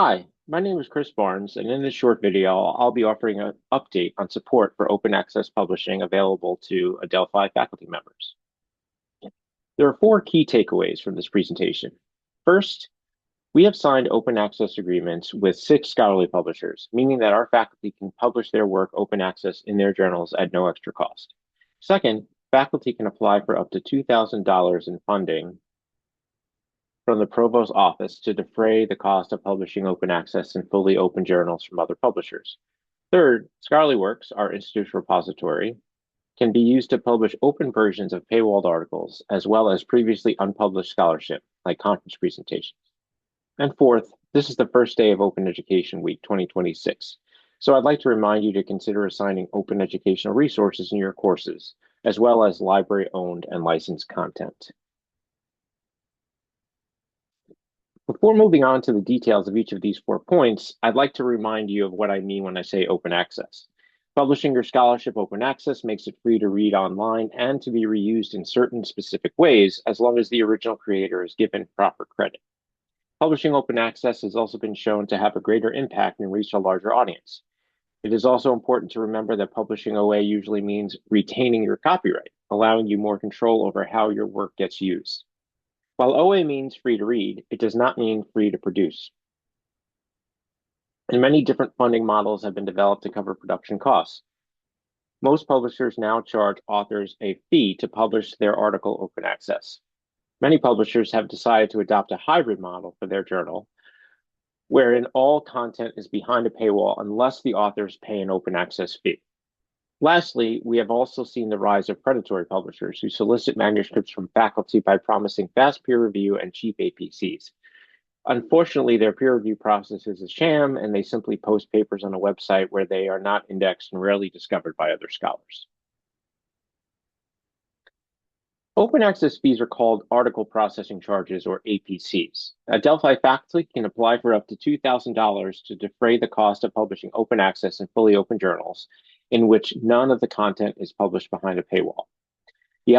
Hi, my name is Chris Barnes, and in this short video, I'll be offering an update on support for open access publishing available to Adelphi faculty members. There are four key takeaways from this presentation. First, we have signed open access agreements with 6 scholarly publishers, meaning that our faculty can publish their work open access in their journals at no extra cost. Second, faculty can apply for up to $2,000 in funding from the Provost's office to defray the cost of publishing open access and fully open journals from other publishers. Third, Scholarly Works, our institute repository, can be used to publish open versions of paywalled articles, as well as previously unpublished scholarship, like conference presentations. And fourth, this is the first day of Open Education Week 2026. So I'd like to remind you to consider assigning open educational resources in your courses, as well as library-owned and licensed content. Before moving on to the details of each of these 4 points, I'd like to remind you of what I mean when I say open access. Publishing your scholarship open access makes it free to read online and to be reused in certain specific ways, as long as the original creator is given proper credit. Publishing open access has also been shown to have a greater impact and reach a larger audience. It is also important to remember that publishing OA usually means retaining your copyright, allowing you more control over how your work gets used. While OA means free to read, it does not mean free to produce. And many different funding models have been developed to cover production costs. Most publishers now charge authors a fee to publish their article open access. Many publishers have decided to adopt a hybrid model for their journal, wherein all content is behind a paywall unless the authors pay an open access fee. Lastly, we have also seen the rise of predatory publishers who solicit manuscripts from faculty by promising fast peer review and cheap APCs. Unfortunately, their peer review process is a sham, and they simply post papers on a website where they are not indexed and rarely discovered by other scholars. Open access fees are called article processing charges, or APCs. Adelphi faculty can apply for up to $2,000 to defray the cost of publishing open access and fully open journals in which none of the content is published behind a paywall. The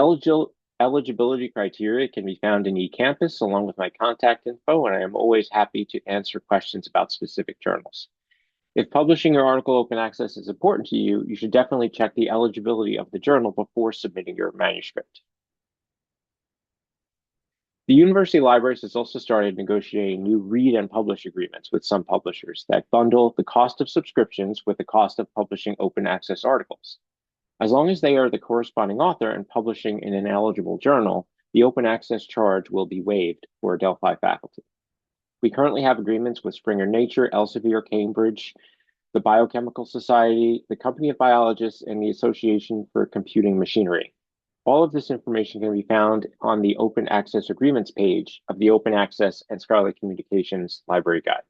eligibility criteria can be found in eCampus along with my contact info, and I am always happy to answer questions about specific journals. If publishing your article open access is important to you, you should definitely check the eligibility of the journal before submitting your manuscript. The university libraries has also started negotiating new read and publish agreements with some publishers that bundle the cost of subscriptions with the cost of publishing open access articles. As long as they are the corresponding author and publishing in an eligible journal, the open access charge will be waived for Adelphi faculty. We currently have agreements with Springer Nature, Elsevier, Cambridge, the Biochemical Society, the Company of Biologists, and the Association for Computing Machinery. All of this information can be found on the Open Access Agreements page of the Open Access and Scholarly Communications Library Guide.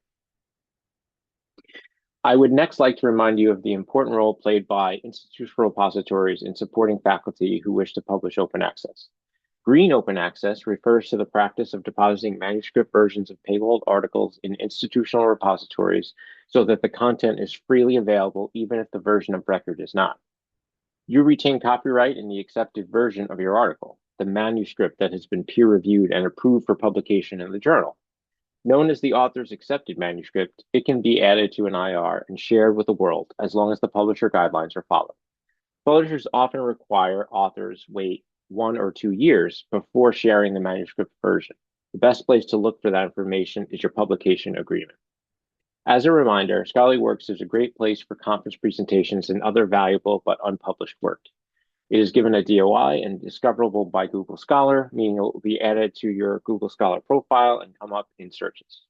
I would next like to remind you of the important role played by institutional repositories in supporting faculty who wish to publish open access. Green open access refers to the practice of depositing manuscript versions of paywalled articles in institutional repositories so that the content is freely available even if the version of record is not. You retain copyright in the accepted version of your article, the manuscript that has been peer-reviewed and approved for publication in the journal. Known as the author's accepted manuscript, it can be added to an IR and shared with the world as long as the publisher guidelines are followed. Publishers often require authors wait 1 or 2 years before sharing the manuscript version. The best place to look for that information is your publication agreement. As a reminder, Scholarly Works is a great place for conference presentations and other valuable but unpublished work. It is given a DOI and discoverable by Google Scholar, meaning it will be added to your Google Scholar profile and come up in searches.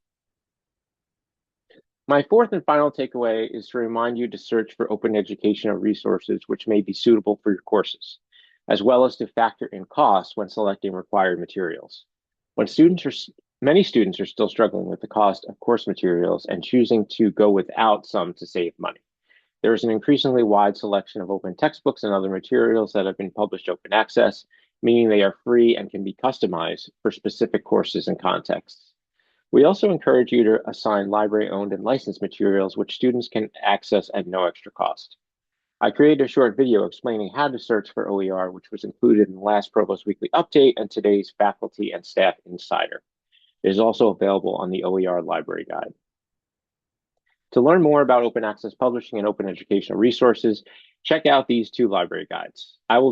My fourth and final takeaway is to remind you to search for open educational resources which may be suitable for your courses, as well as to factor in costs when selecting required materials. Many students are still struggling with the cost of course materials and choosing to go without some to save money. There is an increasingly wide selection of open textbooks and other materials that have been published open access, meaning they are free and can be customized for specific courses and contexts. We also encourage you to assign library-owned and licensed materials which students can access at no extra cost. I created a short video explaining how to search for OER, which was included in the last Provost Weekly Update and today's Faculty and Staff Insider. It is also available on the OER Library Guide. To learn more about open access publishing and open educational resources, check out these two library guides. I will